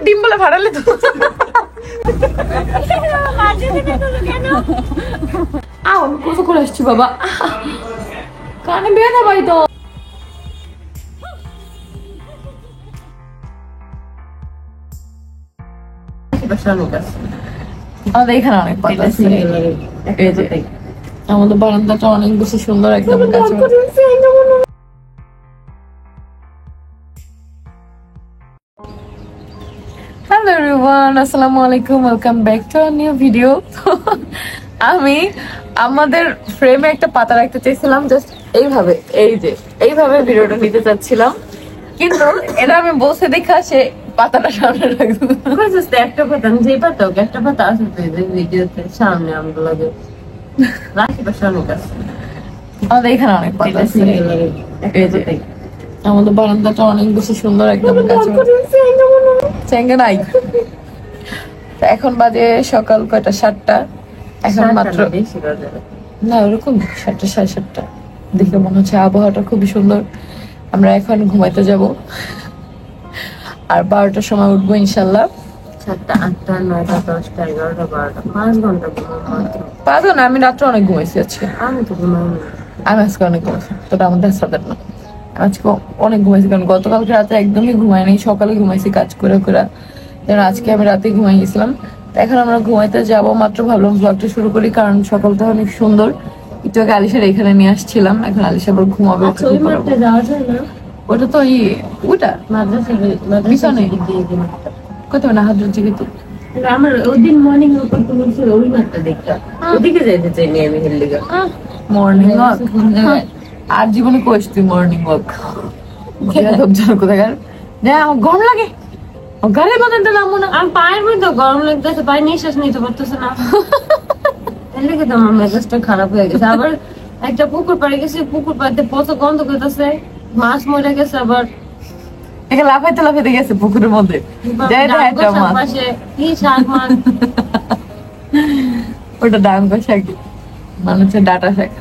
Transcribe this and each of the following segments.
ডিম বলে ভাড়ালে তো আমি কোথা করে আসছি বাবা, কানে বেঁধে ভাই তো। আমাদের এখানে অনেক পাতা আছে, আমাদের বারান্দাটা অনেক বেশি সুন্দর, একদম কাছে। হ্যালো এভরিওয়ান, আসসালামু আলাইকুম, welcome back to a new video. আমি আমাদের ফ্রেমে একটা পাতা রাখতে চাইছিলাম, জাস্ট এইভাবে, এই যে এইভাবে ভিডিওটা নিতে চাচ্ছিলাম, কিন্তু এটা আমি বসে দেখা সে পাতাটা সামনে রাখবো। একটা পাতা, যে পাতা হোক, একটা পাতা আছে ভিডিওতে সামনে আমরা লাগে রাখি পাশে অনেক আছে। আমাদের এখানে অনেক পাতা আছে, এই যে আমাদের বারান্দাটা অনেক বেশি সুন্দর, একদম কাছে। চেঙ্গা নাই। এখন বাজে সকাল কয়টা, 7টা। এখন মাত্র না ওরকম 7টা, 7:30। দেখে মনে হচ্ছে আবহাওয়াটা খুবই সুন্দর। আমরা এখন ঘুমাইতে যাব, আর 12টার সময় উঠবো ইনশাল্লাহ। 7টা, 8টা, 9টা, 10টা, 11টা, 12টা, 5 ঘন্টা ঘুমাবো। 5 ঘন্টা? আমি রাত্রে অনেক ঘুমাইছি আজকে। আমি তো ঘুমাবো, আমি আজকে অনেক ঘুমাইছি, তোটা আমাদের সাথে না। আজকে অনেক ঘুমাইছি, কারণ গতকালকে রাতে একদমই ঘুমাই নাই, সকালে ঘুমাইছি কাজ করে করে। আজকে আমি রাতে ঘুমাই গেছিলাম। এখন আমরা ঘুমাইতে যাব, মাত্র ভাবলাম ব্লগটা শুরু করি, কারণ সকালটা অনেক সুন্দর। একটু আগে আলিশার এখানে নিয়ে আসছিলাম, এখন আলিশা আবার ঘুমাবে। ওটা তো ওটা পিছনে কোথাও না, হাজার জিগে। আমার ওদিন মর্নিং ওয়াক করতে বলছিল, ওই মাঠটা দেখতে ওদিকে যাইতে চাইনি আমি। হেলদিগা মর্নিং ওয়াক আর জীবনে কইস তুই মর্নিং ওয়াক? কোথাকার যা, আমার গরম লাগে, গাড়ির মধ্যে তো নামবো না। আমি পায়ের মধ্যে গরম লাগতেছে, পায়ে নিঃশ্বাস নিতে পারতেছে না। এদিকে তো আমার মেজাজটা খারাপ হয়ে গেছে। আবার একটা পুকুর পাড়ে গেছি, পুকুর পাড়তে প্রচুর গন্ধ করতেছে, মাছ মরে গেছে। আবার লাফাইতে লাফাইতে গেছে পুকুরের মধ্যে, কি শাক মাছ, ওটা ডাং শাক, মানে হচ্ছে ডাটা শাক।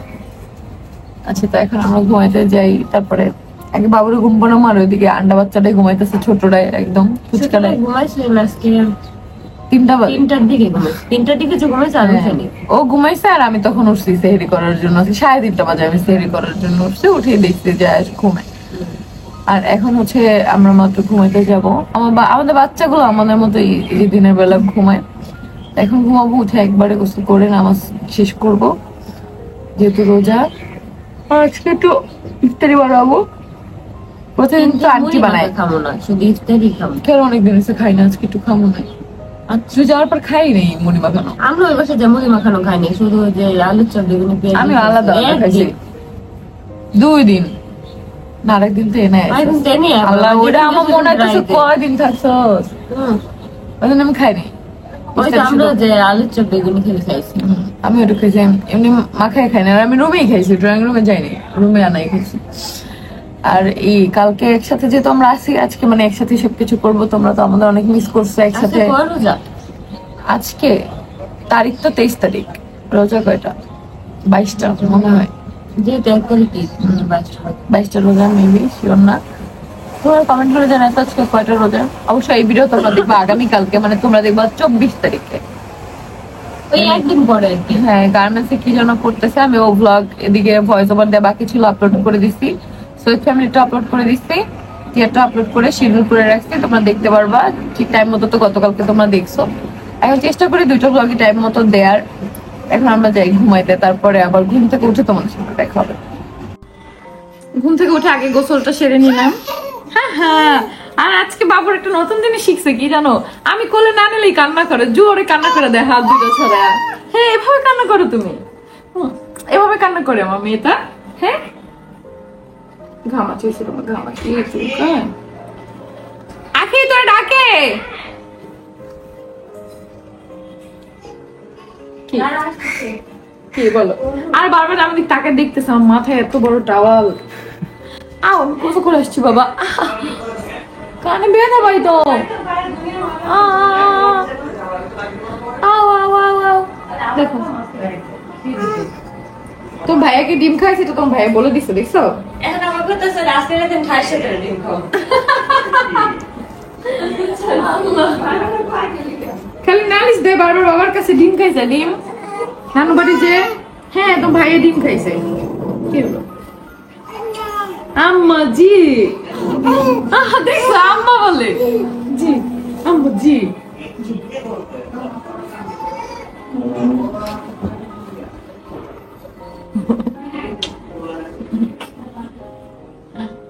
আচ্ছা, তো এখন আমরা ঘুমাইতে যাই, তারপরে আগে বাবুর ঘুম পাড়াম, আর ওইদিকে আন্ডা বাচ্চাটাই ঘুমাইতেছে, ছোটটাই একদম ফুচকাটাই। ঘুমাইছিল আজকে 3টার দিকে ঘুমাইছে, 3টার দিকে ঘুমাইছে। আর ও ঘুমাইছে, আর আমি তখন উঠছি সেহরি করার জন্য। 3:30 বাজে আমি সেহরি করার জন্য উঠছি, উঠে দেখছি যে ঘুমাই। আর এখন হচ্ছে আমরা মাত্র ঘুমাইতে যাব। আমাদের বাচ্চাগুলো আমাদের মতো এই দিনের বেলা ঘুমায়। এখন ঘুমাবো, উঠে একবারে গোসল করে নামাজ শেষ করব, যেহেতু রোজা। আর আজকে একটু ইফতারি বানাবো। প্রতিদিন তো আন্টি বানায়, খাবো না, শুধু ইফতারি খাবো। কেন অনেকদিন এসে খাই না, আজকে একটু খাবো না। তুই যাওয়ার পর খাই নেই মুড়ি মাখানো। আমরা ওই বাসায় যে মুড়ি মাখানো খাইনি, শুধু যে আলুর চপ বেগুনি আমি আলাদা খাইছি 2 দিন না, আরেকদিন তো এনে আল্লাহ, ওটা আমার মনে হচ্ছে কয়দিন থাকছো, ওই জন্য আমি খাইনি। আলুর চপ বেগুনি খেলে খাইছি আমি, ওটা খাইছি এমনি মাখাই খাই না। আর আমি রুমেই খাইছি, ড্রয়িং রুমে যাইনি, রুমে আনাই খাইছি। আর কালকে একসাথে যেহেতু আমরা আসি, আজকে মানে একসাথে সবকিছু করবো। তোমরা তো আমাদের অনেক মিস করছো একসাথে। আজকে তারিখ তো 23 তারিখ, রোজা কয়টা? 22টা মনে হয়, যেহেতু 22টা রোজা, মেবি শিওর না। তোমরা কমেন্ট করে জানাই তো আজকে কয়টা রোজা। অবশ্যই এই ভিডিও তোমরা দেখবা আগামীকালকে, মানে তোমরা দেখবা 24 তারিখে, ওই একদিন পরে। হ্যাঁ, গার্মেন্টসে কি যেন করতেছে, আমি ও ভ্লগ এদিকে ভয়েস ওভার দেওয়া বাকি ছিল, আপলোড করে দিচ্ছি। সৈয়দ ফ্যামিলিটা আপলোড করে দিচ্ছি, টিয়ারটা আপলোড করে শিডিউল করে রাখছি, তোমরা দেখতে পারবা ঠিক টাইম মতো। তো গতকালকে তোমরা দেখছো, এখন চেষ্টা করি 2টা ভ্লগই টাইম মতো দেওয়ার। এখন আমরা যাই ঘুমাইতে, তারপরে আবার ঘুম থেকে উঠে তোমাদের সাথে দেখা হবে। ঘুম থেকে উঠে আগে গোসলটা সেরে নিলাম। হ্যাঁ হ্যাঁ, আর আজকে বাবুর একটা নতুন জিনিস শিখছে, কি জানো? আমি কোলে না নিলেই কান্না করে, জোরে কান্না করে দেয়, হাত দুটো ছড়া। হ্যাঁ, এভাবে কান্না করো তুমি? এভাবে কান্না করে আমার মেয়েটা। হ্যাঁ, ঘামাচি তোমার, ঘামাচি আখি তোর ডাকে কি বলো? আর বারবার আমি তাকে দেখতেছি, আমার মাথায় এত বড় টাওয়াল। আমি কোথা করে আসছি বাবা, কানে বেঁধে ভাই তো। দেখো তোর ভাইয়াকে ডিম খাইছি, তো তোমার ভাইয়া বলে দিচ্ছে, দেখছো? এখন আমার কথা ডিম খাই। খালি নালিশ দেয় বারবার বাবার কাছে। ডিম খাইছে, ডিম নানু বাড়ি যে। হ্যাঁ তো ভাইয়ে ডিম খাইছে। কি হলো আম্মা জি? দেখছো আম্মা বলে জি, আম্মা জি।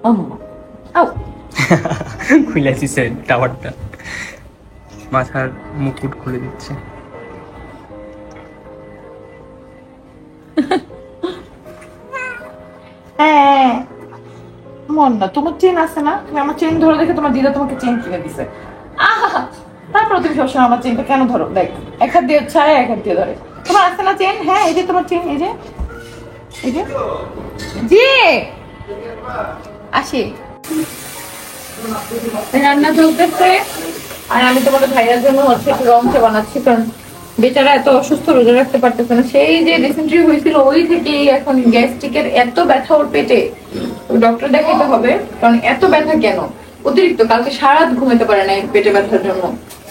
আম্মা আও খুলে দিচ্ছে টাওয়ারটা, মাথার মুকুট খুলে দিচ্ছে। হ্যাঁ মন না, তোমার চেন আছে না? তুমি আমার চেন ধরো দেখে তোমার দিদা তোমাকে চেন কিনে দিছে। আহা, তারপর তুমি সবসময় আমার চেনটা কেন ধরো? দেখ, এক হাত দিয়ে ছায়, এক হাত দিয়ে ধরে। তোমার আছে না চেন? হ্যাঁ এই যে তোমার চেন, এই যে এই যে। জি আসি। রান্না চলতেছে আর আমি তোমাদের ভাইয়ার জন্য হচ্ছে একটু রং চা বানাচ্ছি, কারণ বেচারা এত অসুস্থ, রোজা রাখতে পারতেছে না। সেই যে ডিসেন্ট্রি হয়েছিল ওই থেকে এখন গ্যাস্ট্রিকের এত ব্যথা ওর পেটে, ডক্টর দেখাইতে হবে। কারণ এত ব্যথা কেন? অতিরিক্ত কালকে সারা রাত ঘুমাতে পারে নাই পেটে ব্যথার জন্য,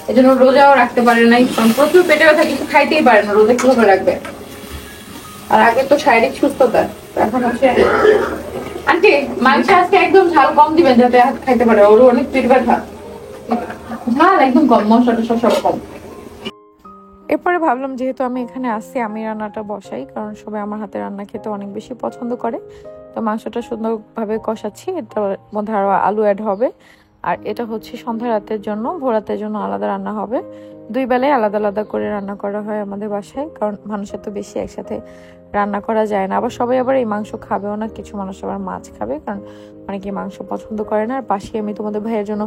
এই জন্য রোজাও রাখতে পারে নাই। কারণ প্রচুর পেটে ব্যথা, কিছু খাইতেই পারে না, রোজা কিভাবে রাখবে? আর আগে তো শারীরিক সুস্থতা, এখন হচ্ছে। আন্টি মাংস আজকে একদম ঝাল কম দিবেন যাতে খাইতে পারে, ওর অনেক পেট ব্যথা। ঝাল একদম কম, মশলাটা সব কম। এরপরে ভাবলাম যেহেতু আমি এখানে আসছি আমি রান্নাটা বসাই, কারণ সবাই আমার হাতে রান্না খেতে অনেক বেশি পছন্দ করে। তো মাংসটা সুন্দরভাবে কষাচ্ছি, এটার মধ্যে আরো আলু অ্যাড হবে। আর এটা হচ্ছে সন্ধ্যা রাতের জন্য, ভোর রাতের জন্য আলাদা রান্না হবে। দুই বেলায় আলাদা আলাদা করে রান্না করা হয় আমাদের বাসায়, কারণ মানুষের তো বেশি একসাথে রান্না করা যায় না। আবার সবাই আবার এই মাংস খাবেও না, কিছু মানুষ আবার মাছ খাবে, কারণ অনেকে মাংস পছন্দ করে না। আর পাশে আমি তোমাদের ভাইয়ের জন্য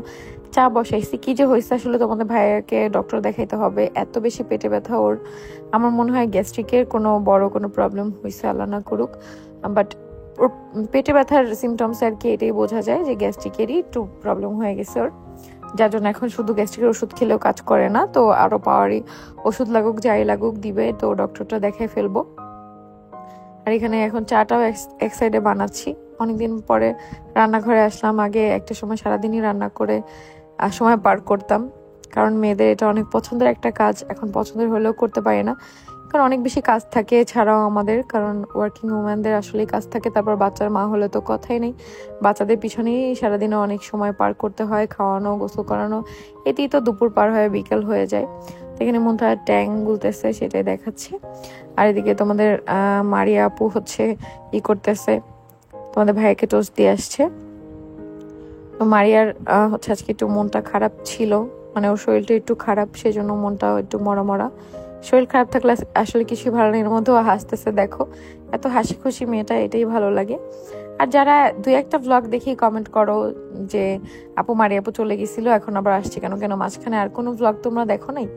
চা বসাইছি। কি যে হয়েছে আসলে, তোমাদের ভাইয়াকে ডক্টর দেখাইতে হবে, এত বেশি পেটে ব্যথা ওর। আমার মনে হয় গ্যাস্ট্রিকের কোনো বড় কোনো প্রবলেম হয়েছে, আল্লাহ না করুক। বাট ওর পেটে ব্যথার সিমটমস আর কি এটাই বোঝা যায় যে গ্যাস্ট্রিকেরই একটু প্রবলেম হয়ে গেছে ওর, যার জন্য এখন শুধু গ্যাস্ট্রিকের ওষুধ খেলেও কাজ করে না। তো আরো পাওয়ারই ওষুধ লাগুক যাই লাগুক দিবে, তো ডক্টরটা দেখাই ফেলবো। আর এখানে এখন চাটাও এক সাইডে বানাচ্ছি। অনেকদিন পরে রান্নাঘরে আসলাম। আগে একটা সময় সারাদিনই রান্না করে সময় পার করতাম, কারণ মেয়েদের এটা অনেক পছন্দের একটা কাজ। এখন পছন্দের হলেও করতে পারি না, কারণ অনেক বেশি কাজ থাকে ছাড়াও আমাদের, কারণ ওয়ার্কিং উম্যানদের আসলেই কাজ থাকে। তারপর বাচ্চার মা হলে তো কথাই নেই, বাচ্চাদের পিছনেই সারাদিনে অনেক সময় পার করতে হয়, খাওয়ানো গোসল করানো, এতেই তো দুপুর পার হয়ে বিকেল হয়ে যায়। এখানে মনটা ট্যাং গুলতেছে, সেটাই দেখাচ্ছে। আর এদিকে তোমাদের মারিয়া আপু হচ্ছে করতেছে, তোমাদের ভাইকে টোস্ট দিয়ে আসছে। তো মারিয়ার হচ্ছে আজকে একটু মনটা খারাপ ছিল, মানে ওর শরীরটা একটু খারাপ, সেজন্য মনটা একটু মরা মরা। শরীর খারাপ থাকলে আসলে কিছু ভালো নেই, এর মধ্যেও হাসতেছে, দেখো এত হাসি খুশি মেয়েটা, এটাই ভালো লাগে। আর যারা দুই একটা ব্লগ দেখেই কমেন্ট করো যে আপু মারিয়া আপু চলে গেছিল এখন আবার আসছে কেন, মাঝখানে আর কোনো ব্লগ তোমরা দেখো নাই?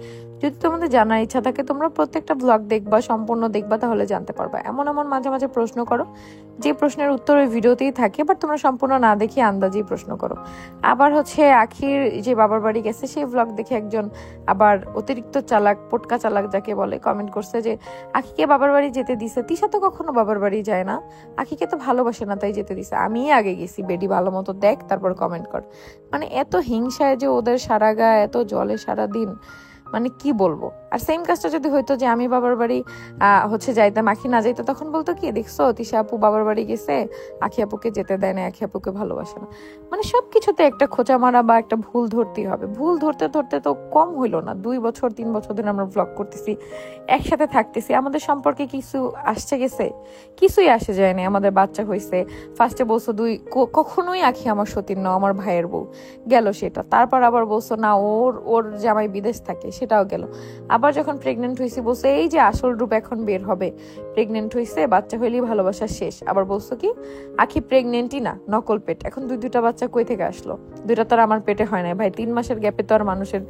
যদি তোমাদের জানার ইচ্ছা থাকে তোমরা প্রত্যেকটা ব্লগ দেখবা, সম্পূর্ণ দেখবা, তাহলে জানতে পারবা। এমন এমন মাঝে মাঝে প্রশ্ন করো যে প্রশ্নের উত্তর ওই ভিডিওতেই থাকে, বাট তোমরা সম্পূর্ণ না দেখে আন্দাজেই প্রশ্ন করো। আবার হচ্ছে আখির যে বাবার বাড়ি গেছে সেই ব্লগ দেখে একজন আবার অতিরিক্ত চালাক, পটকা চালাক যাকে বলে, কমেন্ট করছে যে আখিকে বাবার বাড়ি যেতে দিছে, তিশা তো কখনো বাবার বাড়ি যায় না, আখিকে তো ভালোবাসে না তাই যেতে দিছে, আমি আগে গেছি, বেডি ভালো মতো দেখ তারপর কমেন্ট কর। মানে এত হিংসায় যে ওদের সারা গা এত জলে সারাদিন, মানে কি বলবো। আর সেম কাজটা যদি হইতো যে আমি বাবার বাড়ি হচ্ছে যাইতাম, আখি না যাইতো, তখন বলতো কি দেখছো তিশা আপু বাবার বাড়ি গেছে, আখি আপুকে যেতে দেয় না, আখি আপুকে ভালোবাসে না। মানে সবকিছুতে একটা খোঁচা মারা বা একটা ভুল ধরতেই হবে। ভুল ধরতে ধরতে তো কম হইলো না, 2 বছর 3 বছর ধরে আমরা ব্লগ করতেছি, একসাথে থাকতেছি, আমাদের সম্পর্কে কিছু আসছে গেছে? কিছুই আসে যায় না। আমাদের বাচ্চা হয়েছে, ফার্স্টে বলছো কখনোই আখি আমার সতীন না, আমার ভাইয়ের বউ, গেল সেটা। তারপর আবার বলছো না ওর জামাই বিদেশ থাকে, সেটাও গেল। আবার যখন প্রেগনেন্ট হয়েছি বলছো এই যে আসল রূপ এখন বের হবে, প্রেগনেন্ট হয়েছে, বাচ্চা হইলেই ভালোবাসা শেষ। আবার বলছো কি আখি প্রেগনেন্টই না, নকল পেট। এখন দুইটা বাচ্চা কই থেকে আসলো? দুইটা তো আর আমার পেটে হয় না ভাই, 3 মাসের গ্যাপে তো আর মানুষের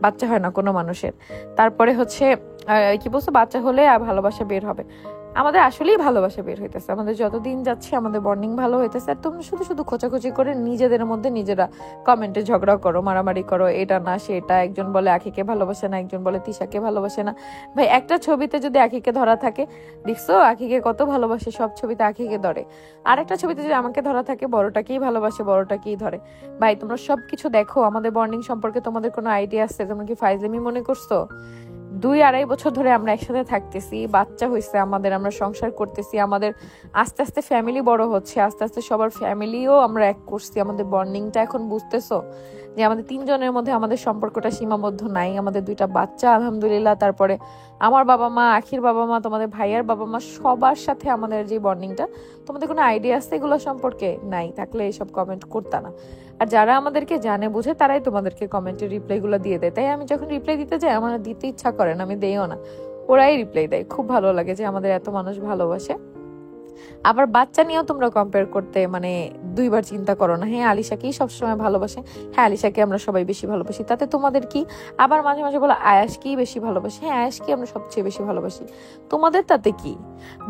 বাচ্চা হয় না কোনো মানুষের। তারপরে হচ্ছে কি বলছো বাচ্চা হলে আর ভালোবাসা বের হবে। আমাদের আসলেই ভালোবাসা বের হইতেছে, আমাদের যতদিন যাচ্ছে আমাদের বন্ডিং ভালো হইতেছে। আর তোমরা শুধু শুধু খোঁচাখুচি করে নিজেদের মধ্যে নিজেরা কমেন্টে ঝগড়া করো, মারামারি করো, এটা না সেটা, একজন বলে আখিকে ভালোবাসে না, একজন বলে তিশাকে ভালোবাসে না। ভাই একটা ছবিতে যদি আখিকে ধরা থাকে, দেখছো আখিকে কত ভালোবাসে, সব ছবিতে আখিকে ধরে। আর একটা ছবিতে যদি আমাকে ধরা থাকে, বড়টাকেই ভালোবাসে, বড়টাকেই ধরে। ভাই তোমরা সবকিছু দেখো, আমাদের বন্ডিং সম্পর্কে তোমাদের কোনো আইডিয়া আছে? তোমরা কি ফাইজলামি মনে করছো? 2-2.5 বছর ধরে আমরা একসাথে থাকতেছি, বাচ্চা হয়েছে আমাদের, আমরা সংসার করতেছি, আমাদের আস্তে আস্তে ফ্যামিলি বড় হচ্ছে, আস্তে আস্তে সবার ফ্যামিলিও আমরা এক করছি। আমাদের বন্ডিংটা এখন বুঝতেছো যে আমাদের 3 জনের মধ্যে আমাদের সম্পর্কটা সীমাবদ্ধ নাই। আমাদের 2টা বাচ্চা আলহামদুলিল্লাহ, তারপরে আমার বাবা মা, আখির বাবা মা, তোমাদের ভাইয়ার বাবা মা, সবার সাথে আমাদের যে বন্ডিংটা, তোমাদের কোনো আইডিয়া আছে এগুলো সম্পর্কে? নাই, থাকলে এইসব কমেন্ট করতা না। আর যারা আমাদেরকে জানে বুঝে তারাই তোমাদেরকে কমেন্টের রিপ্লাই গুলো দিয়ে দেয়। তাই আমি যখন রিপ্লাই দিতে যাই আমার দিতে ইচ্ছা করে না, আমি দেইও না, ওরাই রিপ্লাই দেয়। খুব ভালো লাগে যে আমাদের এত মানুষ ভালোবাসে। আবার বাচ্চা নিয়েও তোমরা কম্পেয়ার করতে মানে 2বার চিন্তা করো না। হ্যাঁ আলিশাকেই সবসময় ভালোবাসে, হ্যাঁ আলিশাকে আমরা সবাই বেশি ভালোবাসি, তাতে তোমাদের কি? আবার মাঝে মাঝে বলো আয়াসকেই বেশি ভালোবাসি, হ্যাঁ আয়াসকে আমরা সবচেয়ে বেশি ভালোবাসি, তোমাদের তাতে কি?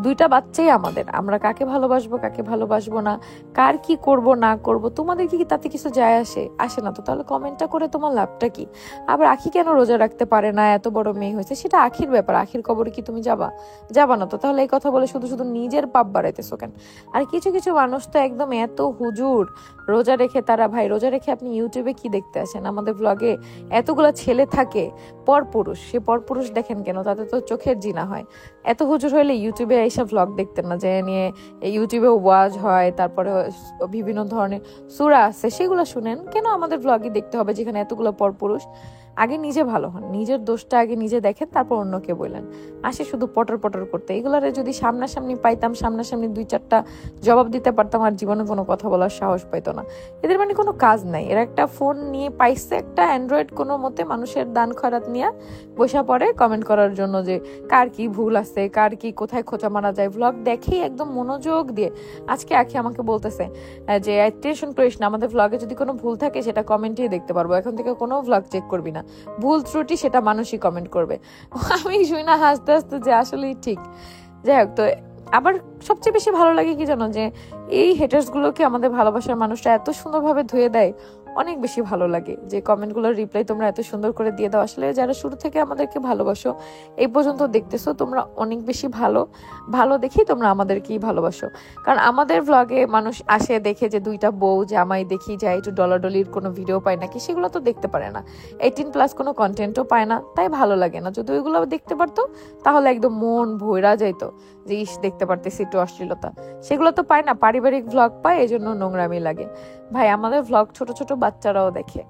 2টা বাচ্চাই আমাদের, আমরা কাকে ভালোবাসবো কাকে ভালোবাসবো না, কার কি করব না করব, তোমাদের কি তাতে কিছু যায় আসে না তো? তাহলে কমেন্টটা করে তোমার লাভটা কি? আবার আখি কেন রোজা রাখতে পারে না, এত বড় মেয়ে হয়েছে, সেটা আখির ব্যাপার, আখির কবরে কি তুমি যাবা না তো? তাহলে এই কথা বলে শুধু শুধু নিজের পাপ বাড়াইতেছো কেন? আর কিছু কিছু মানুষ তো একদম এত হুজুর, রোজা রেখে তারা, ভাই রোজা রেখে আপনি ইউটিউবে কি দেখতে আসেন? আমাদের ব্লগে এতগুলা ছেলে থাকে পরপুরুষ, সে পরপুরুষ দেখেন কেন? তাতে তো চোখের জিনা হয়। এত হুজুর হইলে ইউটিউবে এইসব ব্লগ দেখতেন না, যে নিয়ে ইউটিউবে ওয়াজ হয়, তারপরে বিভিন্ন ধরনের সূরা আছে, সেগুলো শুনেন কেন? আমাদের ব্লগই দেখতে হবে যেখানে এতগুলো পরপুরুষ। আগে নিজে ভালো হন, নিজের দোষটা আগে নিজে দেখেন, তারপর অন্যকে বললেন। আসে শুধু পটর পটর করতে। এগুলারে যদি সামনাসামনি পাইতাম, সামনাসামনি 2-4টা জবাব দিতে পারতাম, আর জীবনে কোনো কথা বলার সাহস পাইতো না। এদের মানে কোনো কাজ নাই, এরা একটা ফোন নিয়ে পাইছে, একটা অ্যান্ড্রয়েড, কোনো মতে মানুষের দান খয়রাত নিয়ে বসা পড়ে কমেন্ট করার জন্য যে কার কি ভুল আছে, কার কি কোথায় খোঁচা মারা যায়। ব্লগ দেখেই একদম মনোযোগ দিয়ে। আজকে আখি আমাকে বলতেছে যে টেনশন করিস না, আমাদের ব্লগে যদি কোনো ভুল থাকে সেটা কমেন্টেই দেখতে পারবো, এখন থেকে কোনো ব্লগ চেক করবি না, ভুল ত্রুটি সেটা মানুষই কমেন্ট করবে। আমি শুই না হাসতে হাসতে যে আসলেই ঠিক। যাই হোক, তো আবার সবচেয়ে বেশি ভালো লাগে কি জানো, যে এই হেটার্স গুলোকে আমাদের ভালোবাসার মানুষরা এত সুন্দরভাবে ধুয়ে দেয়, অনেক বেশি ভালো লাগে। যে কমেন্টগুলোর রিপ্লাই তোমরা এত সুন্দর করে দিয়ে দাও, আসলে যারা শুরু থেকে আমাদেরকে ভালোবাসো, এই পর্যন্ত দেখতেছো, তোমরা অনেক বেশি ভালো দেখেই তোমরা আমাদেরকেই ভালোবাসো। কারণ আমাদের ব্লগে মানুষ আসে দেখে যে 2টা বউ জামাই দেখি যায়, একটু ডলাডলির কোনো ভিডিও পায় নাকি, সেগুলো তো দেখতে পারে না, 18+ কোনো কন্টেন্টও পায় না, তাই ভালো লাগে না। যদি ওইগুলো দেখতে পারতো তাহলে একদম মন ভৈরা যাইতো, যে ইস দেখতে পারতেছি একটু অশ্লীলতা, সেগুলো তো পায় না, পারিবারিক ব্লগ পায়, এই জন্য নোংরামি লাগে। ভাই আমাদের ব্লগ ছোট ছোট বাচ্চারাও দেখে।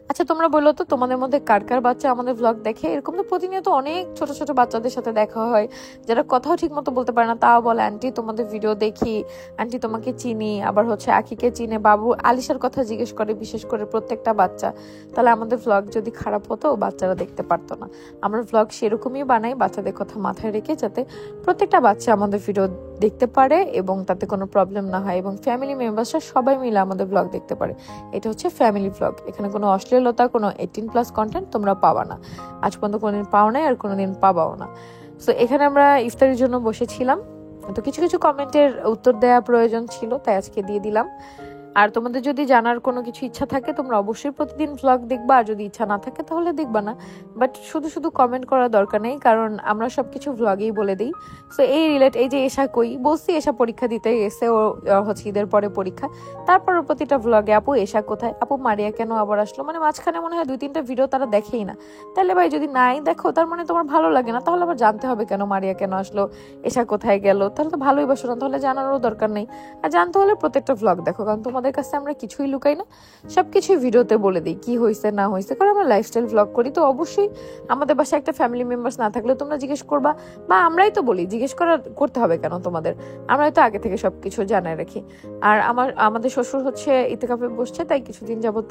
আচ্ছা তোমরা বলো তো, তোমাদের মধ্যে কার কার বাচ্চা আমাদের ব্লগ দেখে? এরকম তো প্রতিনিয়ত অনেক ছোট ছোট বাচ্চাদের সাথে দেখা হয়, যারা কথাও ঠিক মতো বলতে পারে না, তাও বলে আন্টি তোমাদের ভিডিও দেখি, আন্টি তোমাকে চিনি, আবার হচ্ছে আখিকে চিনে, বাবু আলিশার কথা জিজ্ঞেস করে, বিশেষ করে প্রত্যেকটা বাচ্চা। তাহলে আমাদের ব্লগ যদি খারাপ হতো, বাচ্চারা দেখতে পারতো না। আমরা ব্লগ সেরকমই বানাই বাচ্চাদের কথা মাথায় রেখে, যাতে প্রত্যেকটা বাচ্চা আমাদের ভিডিও দেখতে পারে এবং তাতে কোনো প্রবলেম না হয়, এবং ফ্যামিলি মেম্বারসরা সবাই মিলে আমাদের ব্লগ দেখতে পারে। এটা হচ্ছে ফ্যামিলি ব্লগ, এখানে কোনো অশ্লীলতা, কোনো 18+ কন্টেন্ট তোমরা পাবা না, আজ পর্যন্ত কোনোদিন পাও নাই, আর কোনোদিন পাবাও না। তো এখানে আমরা ইফতারের জন্য বসেছিলাম, তো কিছু কিছু কমেন্টের উত্তর দেওয়া প্রয়োজন ছিল, তাই আজকে দিয়ে দিলাম। আর তোমাদের যদি জানার কোনো কিছু ইচ্ছা থাকে, তোমরা অবশ্যই প্রতিদিন ব্লগ দেখবা, আর যদি ইচ্ছা না থাকে তাহলে দেখবা না। বাট শুধু শুধু কমেন্ট করার দরকার নেই, কারণ আমরা সবকিছু ব্লগেই বলে দিই। সো এই এই যে এশা কই বলছি, এশা পরীক্ষা দিতে গেছে, ও হচ্ছে ঈদের পরে পরীক্ষা, তারপর প্রতিটা ব্লগে আপু এশা কোথায়, আপু মারিয়া কেন আবার আসলো, মানে মাঝখানে মনে হয় 2-3টা ভিডিও তারা দেখেই না। তাহলে ভাই যদি নাই দেখো, তার মানে তোমার ভালো লাগে না, তাহলে আবার জানতে হবে কেন মারিয়া কেন আসলো, এশা কোথায় গেল, তাহলে তো ভালোই বাসো না, তাহলে জানারও দরকার নেই। আর জানতে হলে প্রত্যেকটা ব্লগ দেখো, কারণ তোমাদের কাছে আমরা কিছুই লুকাই না, সবকিছুই ভিডিওতে বলে দিই, কি হয়েছে না হয়েছে। কারণ আমরা লাইফস্টাইল ব্লগ করি, তো অবশ্যই আমাদের বাসায় একটা ফ্যামিলি মেম্বার্স না থাকলে তোমরা জিজ্ঞেস করবা, বা আমরাই তো বলি, জিজ্ঞেস করতে হবে কেন তোমাদের, আমরাই তো আগে থেকে সবকিছু জানায় রাখি। আর আমাদের শ্বশুর হচ্ছে ইতিকাফে বসছে, তাই কিছুদিন যাবত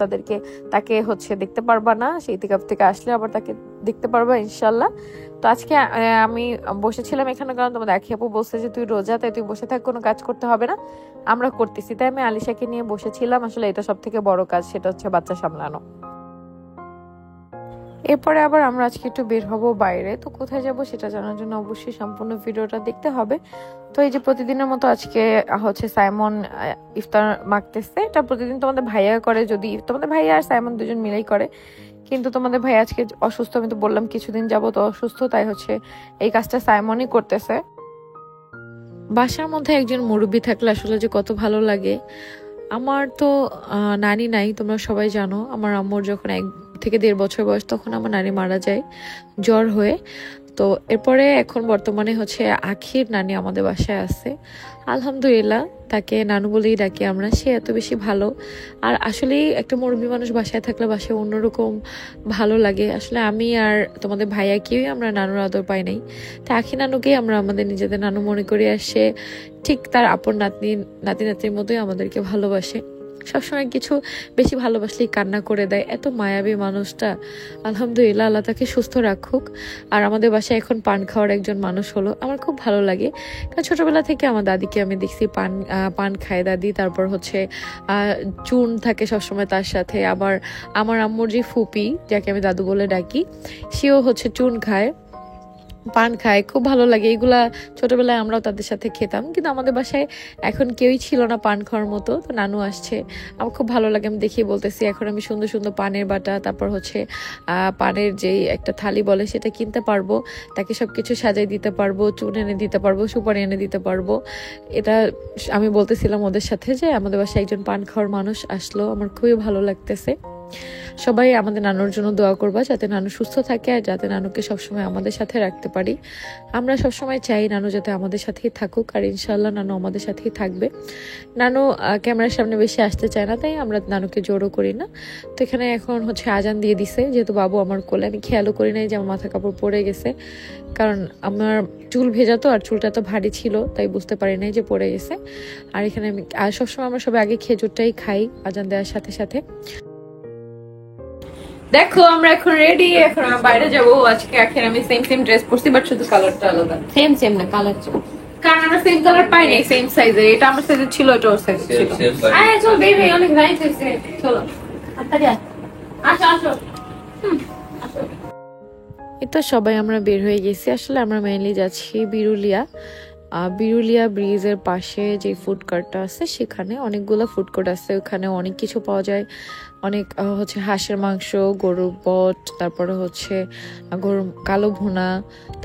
তাকে হচ্ছে দেখতে পারবা না, সেই ইতিকাফ থেকে আসলে আবার তাকে দেখতে পারবা ইনশাল্লাহ। তো আজকে আমি বসেছিলাম এখানে, কারণ তোমাদের আখি আপু বলছে যে তুই রোজা, তাই তুই বসে থাক, কোনো কাজ করতে হবে না, আমরা করতেছি। তাই আমি আলিশাকে নিয়ে বসেছিলাম, আসলে এটা সব থেকে বড় কাজ, সেটা হচ্ছে বাচ্চা সামলানো। এরপরে আবার আমরা আজকে একটু বের হব বাইরে, তো কোথায় যাব সেটা জানার জন্য অবশ্যই সম্পূর্ণ ভিডিওটা দেখতে হবে। তো এই যে প্রতিদিনের মতো আজকে হচ্ছে সাইমন ইফতার মাখতেছে। এটা প্রতিদিন তোমাদের ভাইয়া করে, যদি তোমাদের ভাইয়া আর সাইমন দুজন মিলেই করে, কিন্তু তোমাদের ভাই আজকে অসুস্থ, আমি তো বললাম কিছুদিন যাবো তো অসুস্থ, তাই হচ্ছে এই কাজটা সাইমনই করতেছে। বাসার মধ্যে একজন মুরব্বী থাকলে আসলে যে কত ভালো লাগে। আমার তো নানি নাই, তোমরা সবাই জানো। আমার আম্মুর যখন 1 থেকে 1.5 বছর বয়স তখন আমার নানি মারা যায় জ্বর হয়ে। তো এরপরে এখন বর্তমানে হচ্ছে আখির নানি আমাদের বাসায় আছে, আলহামদুলিল্লাহ। তাকে নানু বলেই ডাকি আমরা। সে এত বেশি ভালো। আর আসলেই একটা মুরব্বী মানুষ বাসায় থাকলে বাসায় অন্যরকম ভালো লাগে। আসলে আমি আর তোমাদের ভাইয়া কেউই আমরা নানুর আদর পাই নাই, তা আখি নানুকেই আমরা আমাদের নিজেদের নানু মনে করি। আসে ঠিক তার আপন নাতি নাতির মতোই আমাদেরকে ভালোবাসে। সবসময় কিছু বেশি ভালোবাসলেই কান্না করে দেয়, এত মায়াবী মানুষটা। আলহামদুলিল্লাহ, আল্লাহ তাকে সুস্থ রাখুক। আর আমাদের বাসায় এখন পান খাওয়ার একজন মানুষ হলো, আমার খুব ভালো লাগে। কারণ ছোটবেলা থেকে আমার দাদিকে আমি দেখছি পান খায় দাদি। তারপর হচ্ছে চুন থাকে সবসময় তার সাথে। আবার আমার আম্মুর যে ফুপি, যাকে আমি দাদু বলে ডাকি, সেও হচ্ছে চুন খায়, পান খায়, খুব ভালো লাগে। এগুলা ছোটবেলায় আমরাও তাদের সাথে খেতাম, কিন্তু আমাদের বাসায় এখন কেউই ছিল না পান খাওয়ার মতো। তো নানু আসছে, আমার খুব ভালো লাগে। আমি দেখিয়ে বলতেছি, এখন আমি সুন্দর সুন্দর পানের বাটা, তারপর হচ্ছে পানের যেই একটা থালি বলে সেটা কিনতে পারবো, তাকে সবকিছু সাজাই দিতে পারবো, চুন এনে দিতে পারবো, সুপারি এনে দিতে পারবো। এটা আমি বলতেছিলাম ওদের সাথে যে আমাদের বাসায় একজন পান খাওয়ার মানুষ আসলো, আমার খুবই ভালো লাগতেছে। সবাই আমাদের নানুর জন্য দোয়া করবা, যাতে নানু সুস্থ থাকে আর যাতে নানুকে সবসময় আমাদের সাথে রাখতে পারি। আমরা সবসময় চাই নানু যাতে আমাদের সাথেই থাকুক, আর ইনশাল্লাহ নানু আমাদের সাথেই থাকবে। নানু ক্যামেরার সামনে বেশি আসতে চায় না, তাই আমরা নানুকে জোরও করি না। তো এখানে এখন হচ্ছে আজান দিয়ে দিছে, যেহেতু বাবু আমার কোলে। আমি খেয়ালও করি নাই যে আমার মাথা কাপড় পরে গেছে, কারণ আমার চুল ভেজা তো, আর চুলটা তো ভারী ছিল, তাই বুঝতে পারি নাই যে পড়ে গেছে। আর এখানে আমি সবসময় আমরা সবাই আগে খেজুরটাই খাই আজান দেওয়ার সাথে সাথে। দেখো আমরা এখন রেডি, এখন আমরা বাইরে যাবো। আজকে এখন আমি সেম ড্রেস পরছি, বাট শুধু কালারটা আলাদা। সেম না, কালার কারণ আমরা সেম কালার পাই নাই, সেম সাইজের। এটা আমার সাইজের ছিল, এটা ওর সাইজের ছিল। আরে চল বেবি, অনেক রাইট হয়েছে। চলো তাড়াতাড়ি আসো আসো। এই তো সবাই আমরা বের হয়ে গেছি। আসলে আমরা মেইনলি যাচ্ছি বিরুলিয়া ব্রিজের পাশে যে ফুড কোর্টটা আছে, সেখানে অনেকগুলো ফুড কোর্ট আছে। ওখানে অনেক কিছু পাওয়া যায়, অনেক হচ্ছে হাঁসের মাংস, গরুর বট, তারপরে হচ্ছে গরুর কালো ভুনা,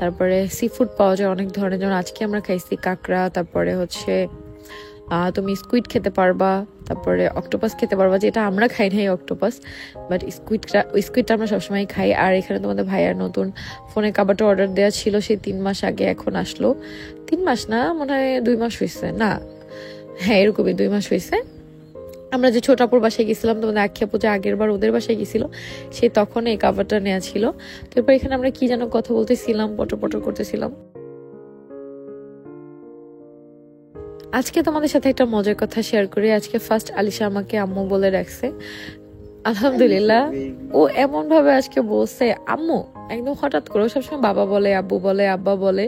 তারপরে সি ফুড পাওয়া যায় অনেক ধরনের। যেমন আজকে আমরা খাইছি কাঁকড়া, তারপরে হচ্ছে তুমি স্কুইড খেতে পারবা, তারপরে অক্টোপাস খেতে পারবা, যেটা আমরা খাই নাই অক্টোপাস, বাট স্কুইডটা আমরা সবসময় খাই। আর এখানে তোমাদের ভাইয়ার নতুন ফোনে কাবারটা অর্ডার দেওয়া ছিল, সেই 3 মাস আগে এখন আসলো। 3 মাস না, মনে হয় 2 মাস হয়েছে, না হ্যাঁ এরকমই 2 মাস হয়েছে। আমরা যে ছোট আপুর বাসায় গেছিলাম, তোমাদের আখ্যা পূজা আগের বার ওদের বাসায় গেছিল, সেই তখন এই কাভারটা নেওয়া ছিল। তারপর এখানে আমরা কি যেন কথা বলতেছিলাম, পটর করতেছিলাম। আজকে তোমাদের সাথে একটা মজার কথা শেয়ার করি। আজকে ফার্স্ট আলিশা আমাকে আম্মু বলে রাখছে, আলহামদুলিল্লাহ। ও এমন ভাবে আজকে বলছে আম্মু, একদম হঠাৎ করে। সবসময় বাবা বলে, আব্বু বলে, আব্বা বলে,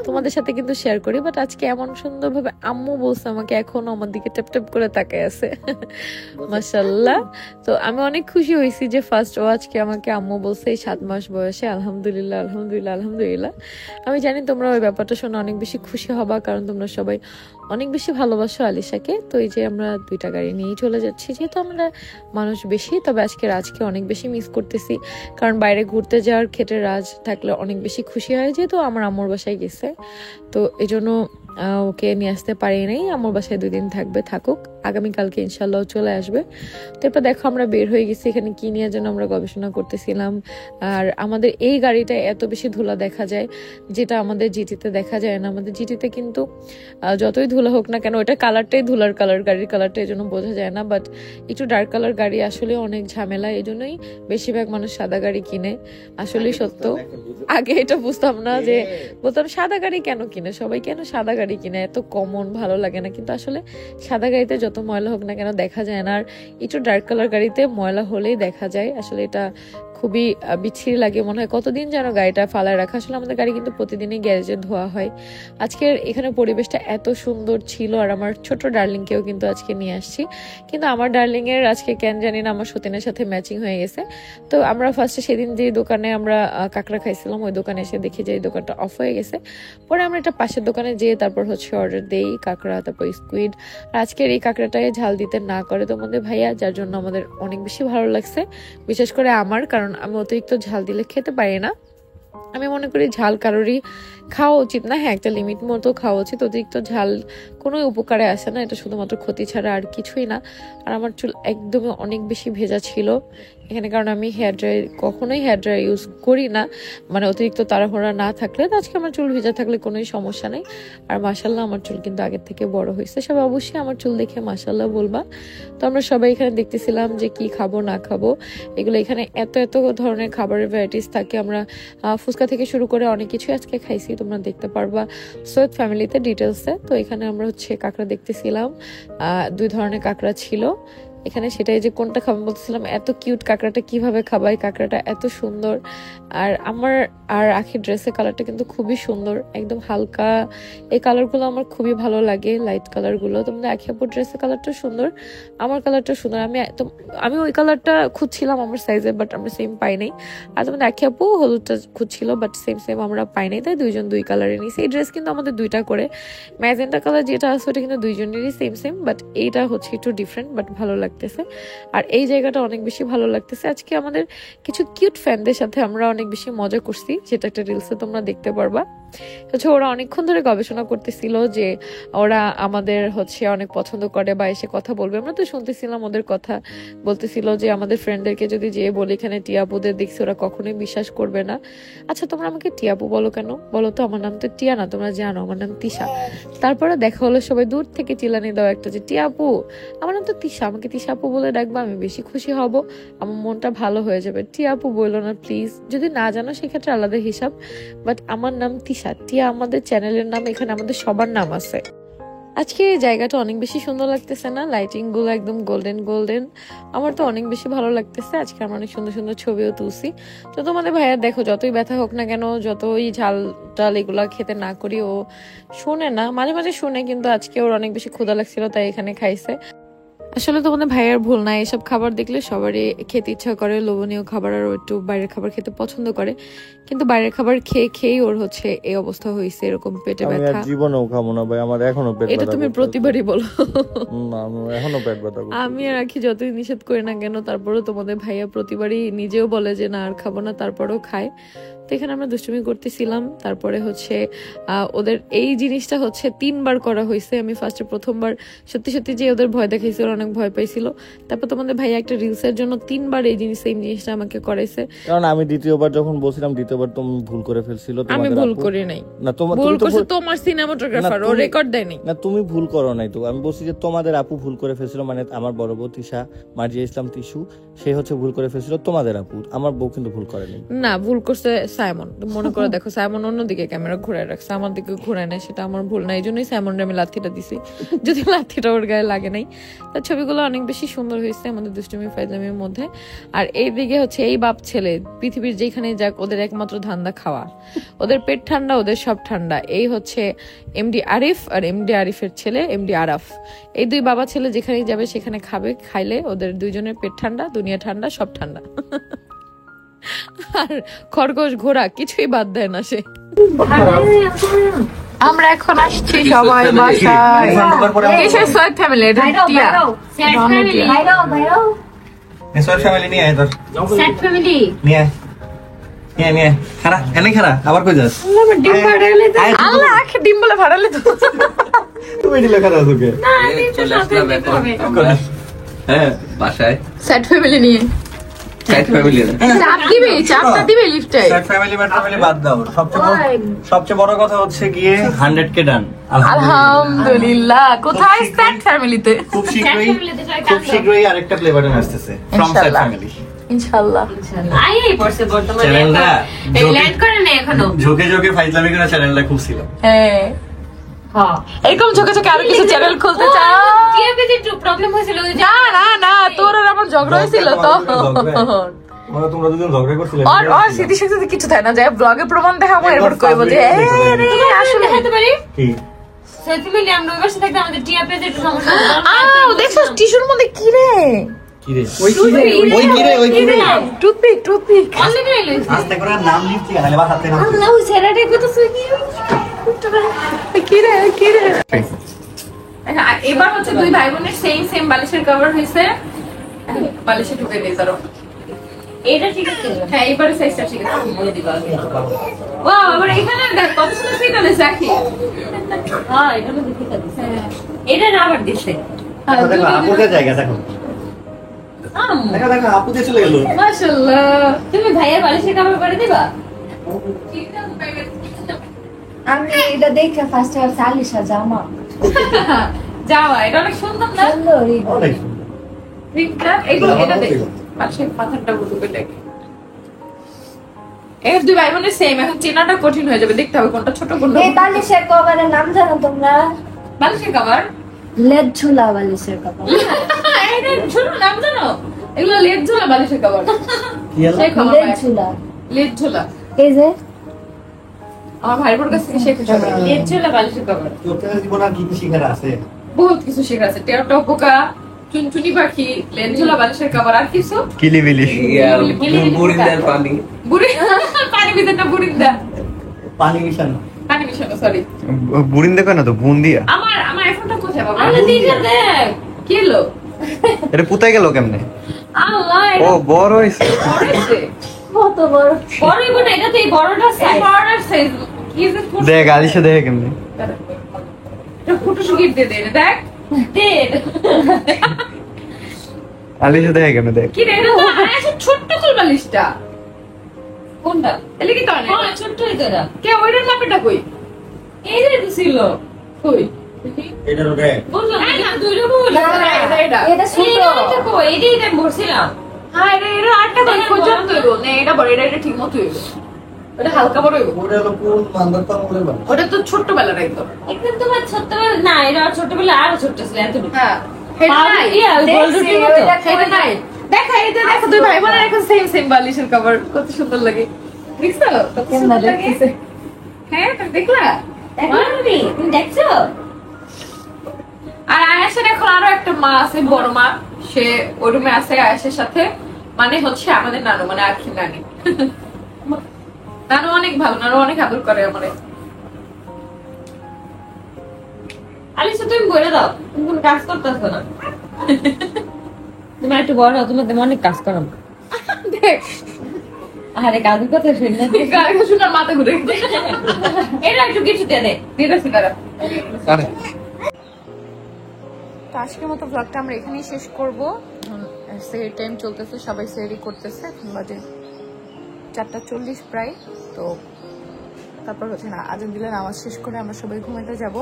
তোমাদের সাথে কিন্তু শেয়ার করি, বাট আজকে এমন সুন্দর ভাবে আম্মু বলছে আমাকে, এখনো আমার দিকে ট্যাপ করে তাকায় আছে, মাশাআল্লাহ। তো আমি অনেক খুশি হয়েছি যে ফার্স্ট ও আজকে আমাকে আম্মু বলছে এই 7 মাস বয়সে। আলহামদুলিল্লাহ আলহামদুলিল্লাহ আলহামদুলিল্লাহ। আমি জানি তোমরা ওই ব্যাপারটা শুনে অনেক বেশি খুশি হবা, কারণ তোমরা সবাই অনেক বেশি ভালোবাসো আলিশাকে। তো এই যে আমরা 2টা গাড়ি নিয়েই চলে যাচ্ছি, যেহেতু আমরা মানুষ বেশি। তবে আজকে রাজকে অনেক বেশি মিস করতেছি, কারণ বাইরে ঘুরতে যাওয়ার ক্ষেত্রে রাজ থাকলে অনেক বেশি খুশি হয়, যেহেতু আমার আম্মুর বাসায় গেছে। তো এই জন্য ওকে নিয়ে আসতে পারি নাই। আম্মুর বাসায় 2 দিন থাকবে, থাকুক, আগামীকালকে ইনশাল্লাহ চলে আসবে। তারপর দেখো আমরা বের হয়ে গেছি, এখানে কি নিয়ে যেন আমরা গবেষণা করতেছিলাম। আর আমাদের এই গাড়িটা এত বেশি ধুলা দেখা যায়, যেটা আমাদের জিটিতে দেখা যায় না। আমাদের জিটিতে কিন্তু যতই ধুলা হোক না কেন, ওটা কালারটাই ধুলার কালার, গাড়ির কালারটা এই জন্য বোঝা যায় না। বাট একটু ডার্ক কালার গাড়ি আসলে অনেক ঝামেলা, এই জন্যই বেশিরভাগ মানুষ সাদা গাড়ি কিনে। আসলেই সত্য, আগে এটা বুঝতাম না, যে বলতাম সাদা গাড়ি কেন কিনে, সবাই কেন সাদা গাড়ি কিনে, এত কমন, ভালো লাগে না। কিন্তু আসলে সাদা গাড়িতে যত যত ময়লা হোক না কেন দেখা যায় না। আর একটু ডার্ক কালার গাড়িতে ময়লা হলেই দেখা যায়, আসলে এটা খুবই বিচ্ছিরি লাগে। মনে হয় কতদিন যেন গাড়িটা ফালায় রাখা। আসলে আমাদের গাড়ি কিন্তু প্রতিদিনই গ্যারেজে ধোয়া হয়। আজকের এখানে পরিবেশটা এত সুন্দর ছিল, আর আমার ছোট ডার্লিংকেও কিন্তু আজকে নিয়ে আসছি। কিন্তু আমার ডার্লিং এর আজকে কেন জানি না আমার সতীনের সাথে ম্যাচিং হয়ে গেছে। তো আমরা ফার্স্টে সেদিন যে দোকানে আমরা কাঁকড়া খাইছিলাম ওই দোকানে এসে দেখি যে এই দোকানটা অফ হয়ে গেছে। পরে আমরা একটা পাশের দোকানে যেয়ে তারপর হচ্ছে অর্ডার দেই কাঁকড়া, তারপর স্কুইড। আর আজকের এই কাঁকড়াটায় ঝাল দিতে না করে তোমাদের ভাইয়া, যার জন্য আমাদের অনেক বেশি ভালো লাগছে, বিশেষ করে আমার, কারণ আমি অতিরিক্ত ঝাল দিলে খেতে পারি না। আমি মনে করি ঝাল কারোরই খাওয়া উচিত না, হ্যাঁ একটা লিমিট মতো খাওয়া উচিত। অতিরিক্ত ঝাল কোনো উপকারে আসে না, এটা শুধুমাত্র ক্ষতি ছাড়া আর কিছুই না। আর আমার চুল একদমই অনেক বেশি ভেজা ছিল এখানে, কারণ আমি কখনোই হেয়ার ড্রায়ার ইউজ করি না, মানে অতিরিক্ত তাড়াহুড়া না থাকলে। তো আজকে আমার চুল ভেজা থাকলে কোনোই সমস্যা নেই। আর মাশাল্লাহ আমার চুল কিন্তু আগের থেকে বড় হয়েছে। সবাই অবশ্যই আমার চুল দেখে মাশাল্লাহ বলবা। তো আমরা সবাই এখানে দেখতেছিলাম যে কি খাবো না খাবো এগুলো। এখানে এত এত ধরনের খাবারের ভ্যারাইটিস থাকে। আমরা ফুচকা থেকে শুরু করে অনেক কিছু আজকে খাইছি, তোমরা দেখতে পারবা সৈয়দ ফ্যামিলিতে ডিটেলসে। তো এখানে আমরা হচ্ছে কাঁকড়া দেখতেছিলাম, 2 ধরনের কাঁকড়া ছিল এখানে। সেটাই যে কোনটা খাবো বলতেছিলাম, এত কিউট কাঁকড়াটা, কিভাবে খাবাই, কাঁকড়াটা এত সুন্দর। আর আমার আর আখির ড্রেসের কালারটা কিন্তু খুবই সুন্দর, একদম হালকা। এই কালারগুলো আমার খুবই ভালো লাগে, লাইট কালারগুলো। তোমাদের আখি আপুর ড্রেসের কালারটা সুন্দর, আমার কালারটা সুন্দর। আমি ওই কালারটা খুঁজছিলাম আমার সাইজে, বাট আমরা সেম পাই নাই। আর তোমাদের আখি আপু হলুদটা খুঁজছিল, বাট সেম আমরা পাই নাই, তাই 2জন 2 কালারে নিয়েছি। এই ড্রেস কিন্তু আমাদের 2টা করে। ম্যাজেন্টা কালার যেটা আছে ওটা কিন্তু 2জনেরই সেম, বাট এইটা হচ্ছে একটু ডিফারেন্ট, বাট ভালো লাগতেছে। আর এই জায়গাটা অনেক বেশি ভালো লাগতেছে। আজকে আমাদের কিছু কিউট ফ্যানদের সাথে আমরা অনেক বেশি মজা করছি, যেটা একটা রিলসে তোমরা দেখতে পারবা। হচ্ছে ওরা অনেকক্ষণ ধরে গবেষণা করতেছিল যে ওরা আমাদের হচ্ছে অনেক পছন্দ করে বা এসে কথা বলবে। আমরা তো শুনতেছিলাম ওদের কথা, বলতেছিল যে আমাদের ফ্রেন্ডদেরকে যদি যেয়ে বলি এখানে টিয়াপুদের দেখছি ওরা কখনোই বিশ্বাস করবে না। আচ্ছা তোমরা আমাকে টিয়াপু বলো কেন বলো তো? আমার নাম তো টিয়া না, তোমরা জানো আমার নাম তিশা। তারপরে দেখা হলো সবাই দূর থেকে চিল্লানি দাও একটা যে টিয়াপু, আমার নাম তো তিশা, আমাকে তিশা আপু বলে ডাকবা, আমি বেশি খুশি হব, আমার মনটা ভালো হয়ে যাবে। টিয়াপু বললো না প্লিজ, যদি না জানো সেক্ষেত্রে আলাদা হিসাব, বাট আমার নাম তিশা। টিয়া আমাদের চ্যানেলের নাম, এখানে আমাদের সবার নাম আছে। আজকে এই জায়গাটা অনেক বেশি সুন্দর লাগতেছে না? লাইটিং গুলো একদম গোল্ডেন। আমার তো অনেক বেশি ভালো লাগতেছে। আজকে আমরা অনেক সুন্দর সুন্দর ছবিও তুলছি। তো তোমাদের ভাইয়া দেখো, যতই ব্যথা হোক না কেন, যতই ঝাল টাল এগুলা খেতে না করি, ও শোনে না, মাঝে মাঝে শুনে, কিন্তু আজকে ওর অনেক বেশি ক্ষুধা লাগছিল তাই এখানে খাইছে। আসলে তোমাদের ভাইয়ের ভুল না, এসব খাবার দেখলে সবারই খেতে ইচ্ছা করে, লোভনীয় খাবার, আর একটু বাইরের খাবার খেতে পছন্দ করে। কিন্তু বাইরের খাবার খেয়ে ওর হচ্ছে এই অবস্থা হয়েছে, এরকম পেটে ব্যথা। জীবনেও খাবো না ভাই, আমার এখনো পেট ব্যথা। এটা তুমি প্রতিবারই বলো। না, আমার এখনো পেট ব্যথা করছে। আমি আর রাখি যতই নিষেধ করি না কেন, তারপরেও তোমাদের ভাইয়া প্রতিবারই নিজেও বলে যে না আর খাবো না, তারপরেও খায়। তো এখানে আমরা দুষ্টুমি করতেছিলাম। তারপরে হচ্ছে ওদের এই জিনিসটা হচ্ছে 3বার করা হয়েছে। আমি প্রথমবার সত্যি যে ওদের ভয় দেখাইছে, ওরা অনেক ভয় পাইছিল। তারপর তোমাদের ভাইয়া একটা রিলসের জন্য 3বার এই জিনিসটা আমাকে করাইছে। কারণ আমি দ্বিতীয়বার যখন বলছিলাম, দ্বিতীয়বার তুমি ভুল করে ফেলছিল। আমি ভুল করি নাই, না ভুল করছে তোমার সিনেমাটোগ্রাফার, ও রেকর্ড দেয় নাই। না তুমি ভুল করো নাই তো, আমি বলছি যে তোমাদের আপু ভুল করে ফেলছিল, মানে আমার বড় বউ তিশা মার্জিয়া ইসলাম তিশু, সে হচ্ছে ভুল করে ফেলছিল তোমাদের আপু, আমার বউ কিন্তু ভুল করেনি। না, ভুল করছে সাইমন। মনে করে দেখো, সাইমন অন্যদিকে ক্যামেরা ঘুরায় রাখছে, আমার দিকে ঘুরায় নাই, সেটা আমার ভুল না। এই জন্যই সাইমনরে আমি লাথিটা দিছি, যদি লাথিটা ওর গায়ে লাগে নাই। তার ছবিগুলো অনেক বেশি সুন্দর হয়েছে আমাদের দুষ্টুমি ফাইজলামির মধ্যে। আর এইদিকে হচ্ছে এই বাপ ছেলে, পৃথিবীর যেখানে যাক ওদের একমাত্র ধান্দা খাওয়া, ওদের পেট ঠান্ডা, ওদের সব ঠান্ডা। এই হচ্ছে এমডি আরিফ আর এমডি আরিফের ছেলে এমডি আরাফ, এই 2 বাবা ছেলে যেখানেই যাবে সেখানে খাবে, খাইলে ওদের 2জনের পেট ঠান্ডা, দুনিয়া ঠান্ডা, সব ঠান্ডা। আর খরগোশ ঘোড়া কিছুই বাদ দেয় না সে। আমরা এখন আসছি সবাই বাসায়। কিসের সৈয়দ ফ্যামিলি? এটা টিয়া সৈয়দ ফ্যামিলি নিয়ে আয়, তোর সেট ফ্যামিলি নিয়ে নিয়ে খারা এনে খারা, আবার কই যাস? ডিম ভাড়ালে তো আল্লাহ আখে ডিম বলে ভাড়ালে তো তুমি দিলে খারা তোকে। চলে আসলাম এখন আমরা হ্যাঁ বাসায় সেট ফ্যামিলি নিয়ে। সাইড ফ্যামিলি চাপটা দিবে লিফটে। ফ্যামিলি বাদ দাও, সবচেয়ে বড় কথা হচ্ছে গিয়ে 100K ডান আলহামদুলিল্লাহ। কোথায় সেট ফ্যামিলিতে? খুব শীঘ্রই আরেকটা প্লে বাটন আসতেছে ফ্রম সেট ফ্যামিলি, ইনশাআল্লাহ। ঝোঁকে ফাইজলামি করা চ্যানেলটা খুব ছিল। হ্যাঁ হ্যাঁ এরকম চোখে চোখে আরো কিছু চ্যানেল খুলতে চাও? টিআরপিতে একটু প্রবলেম হয়েছিল ওই যে না না না, তোর আর আমার ঝগড়া হয়েছিল তো। মানে তোমরা দুজন ঝগড়া করছিলে আর স্মৃতিশক্তিতে কিছু থাকে না, যে ব্লগে প্রমাণ দেখাবো এরপর কইবো যে আসলে দেখাতে পারি কি সেলফি আমরা ওই পাশে থাকতে আমাদের টিআরপিতে একটু সমস্যা হতো। আও দেখছো টিস্যুর মধ্যে কি রে? কি রে ওই কি রে টুথপিক টুথপিক। অলরেডি এলো আস্তে করে নাম লিখছি গালে বা হাতে নাম আল্লাহ ওই ছেলেটা কত সুইকি কি রে কি রে? এবার হচ্ছে দুই ভাই বোনের সেম সেম বালিশের কভার হয়েছে, বালিশে ঢুকে দিই ধরো। এটা ঠিক আছে হ্যাঁ এবারে সাইজটা ঠিক আছে, বলে দিবা। ওয়াও আবার এখানে দেখ কত সুন্দর ফিট হয়েছে রাখি। হ্যাঁ এটা তো ঠিক আছে এটা না আবার দিছে দেখো আপুদের জায়গা দেখো দেখো দেখো আপুদের চলে গেল মাশাআল্লাহ। তুমি ভাইয়ের বালিশের কাপড় করে দিবা আমি এটা দেখে ফার্স্ট ভাবছি আলিশা জামা যাওয়া এটা অনেক সুন্দর না? সুন্দর এই অনেক প্রিন্টটা এগুলো এটা দেখ, পাশের পাথরটা উঠবে দেখ। এর দুই ভাই বোনের সেম, এখন চেনাটা কঠিন হয়ে যাবে, দেখতে হবে কোনটা ছোট কোনটা এই বালিশের কভারের নাম জানো তোমরা? বালিশের কভার। লেদ ঝুলা বালিশের কভার। এটা ছোট নাম জানো? এগুলো লেদ ঝোলা বালিশের কভার। কি হলো সেই খবর লেদ পাই। ঝুলা লেদ ঝোলা এই যে আমার ভাইয়ের বোর কাছ থেকে শেখা যাবে। লেট চলে বালিশের কাপড় তোর জীবন আর কি কি শিখার আছে বহুত কিছু শেখা আছে, টেরাটা পোকা, চুনচুনি পাখি, লেদ ঝোলা বালিশের কভার, আর কিছু কিলিবিলি বুড়িদার পানি বুড়ি পানি ভিতরটা বুড়িন্দা, পানি মিশানো পানি মিশানো, সরি। বুড়িন দেখো না তো বুন দিয়া আমার আমার এখনটা কোথায় বাবা? আরে দিকে দেখ কি হলো? এটা পুতাই গেল কেমনে? আল্লাহ ও বড় হয়েছে হয়েছে কত বড় বড় হইব না এটা তো এই বড়টা এই সাইজ বর্ডার সাইজ কি যে করছে? দেখ আলিশা দেখে কেমনে এটা ফটো শিখিয়ে দে দে দেখ। দে আলিশা দেখে কেমনে দেখ কি রে এটা তো আয়েশা ছোট্ট চুল বালিশটা। কোনটা এলে কি তাহলে হ্যাঁ ছোট্ট এটা কে ওইটার মাপেটা কই? এই যে তো ছিল কই এটা রোগে বুঝলাম না দুই রকম হলো এটা এটা এটা ছোট এটা কো এইটাই এটা ভরছিলাম হ্যাঁ এটা আটটা কই পর্যন্ত হইবো না, এটা বড়, এটা ঠিক মতো হইবো, এটা হালকা বড় হইবো। ওটা হলো কোন মানদণ্ডটা বলে বল ওটা তো ছোট্টবেলার একদম। একদম তোমার ছোটবেলা না এটা ছোটবেলা আরো ছোট ছিল এতটুকু হ্যাঁ এটা নাই, দেখছি, ওইটা এটা নাই। দেখা এটা দেখো দুই ভাই বোনের এখন সেম সেম বালিশের কভার, কত সুন্দর লাগে দেখছো? কত কেমন সুন্দর লাগে। দেখতেছে? হ্যাঁ তুমি দেখলা? দেখো তুমি তুমি দেখছো আর আয়েশার এখন আরো একটা মা আছে, বড় মা, সে ওই রুমে আছে আয়েশার সাথে, মানে হচ্ছে আমাদের নানু, মানে আখি নানি। নানু অনেক ভালো, নানু অনেক আদর করে আমারে। আলিশা তুমি বলে দাও তুমি কোনো কাজ করতেছো না তুমি একটু বড় হও তুমি অনেক কাজ করো দেখ আরে কাজের কথা শুনি না গায়ে শোনার মাথা ঘুরে গেছে। এটা একটু কিছু দে দে দিতেছি তারা। আরে তো আজকের মতো ব্লগটা আমরা এখানেই শেষ করব। সেহরি টাইম চলতেছে, সবাই সেহরি করতেছে, এখন বাজে 4:40 প্রায়। তো তারপর হচ্ছে না আজান দিলে নামাজ শেষ করে আমরা সবাই ঘুমাতে যাব।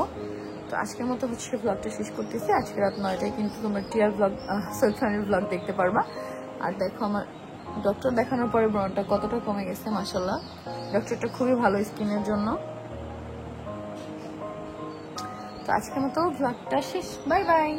তো আজকের মতো হচ্ছে ব্লগটা শেষ করতেছি। আজকে রাত 9টায় কিন্তু তোমরা টিয়ার ব্লগ, সুলতানের ব্লগ দেখতে পারবা। আর দেখো আমার ডক্টর দেখানোর পরে ব্রণটা কতটা কমে গেছে, মাশাআল্লাহ। ডক্টরটা খুবই ভালো স্কিনের জন্য। তো আজকের মতো ব্লগটা শেষ, বাই বাই।